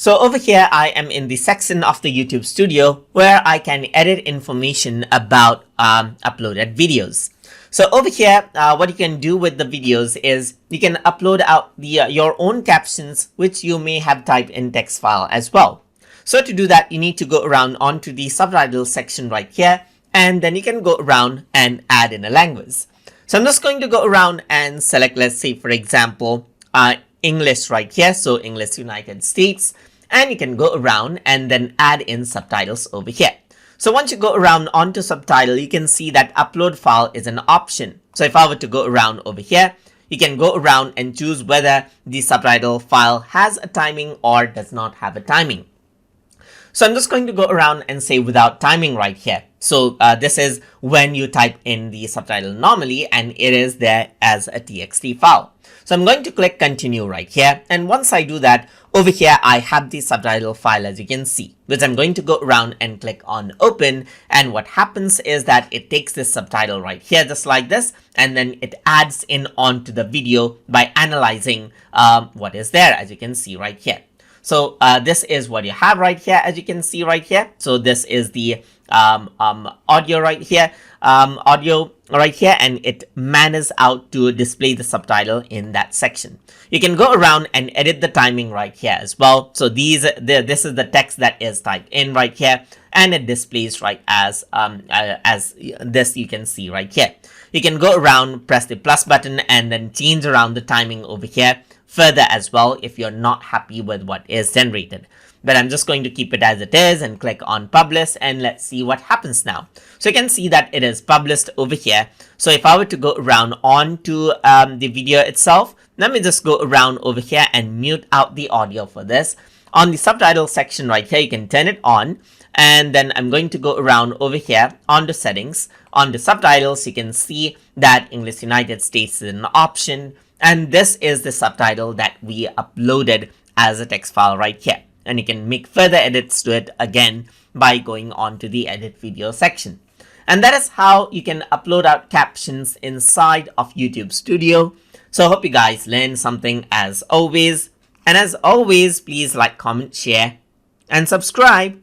So over here, I am in the section of the YouTube Studio where I can edit information about uploaded videos. So over here, what you can do with the videos is you can upload out your own captions, which you may have typed in text file as well. So to do that, you need to go around onto the subtitles section right here, and then you can go around and add in a language. So I'm just going to go around and select, let's say, for example, English right here. So English United States, and you can go around and then add in subtitles over here. So once you go around onto subtitle, you can see that upload file is an option. So if I were to go around over here, you can go around and choose whether the subtitle file has a timing or does not have a timing. So I'm just going to go around and say without timing right here. So this is when you type in the subtitle normally, and it is there as a TXT file. So I'm going to click continue right here. And once I do that, over here, I have the subtitle file, as you can see, which I'm going to go around and click on open. And what happens is that it takes this subtitle right here, just like this, and then it adds in onto the video by analyzing what is there, as you can see right here. So this is what you have right here, as you can see right here. So this is the audio right here, and it manages out to display the subtitle in that section. You can go around and edit the timing right here as well. So this is the text that is typed in right here, and it displays right as this you can see right here. You can go around, press the plus button, and then change around the timing over here further as well if you're not happy with what is generated. But I'm just going to keep it as it is and click on publish, and let's see what happens now. So you can see that it is published over here. So if I were to go around onto the video itself, let me just go around over here and mute out the audio for this. On the subtitle section right here, you can turn it on, and then I'm going to go around over here onto settings. On the subtitles, you can see that English United States is an option, and this is the subtitle that we uploaded as a text file right here. And you can make further edits to it again by going on to the edit video section. And that is how you can upload out captions inside of YouTube Studio. So I hope you guys learned something as always. And as always, please like, comment, share, and subscribe.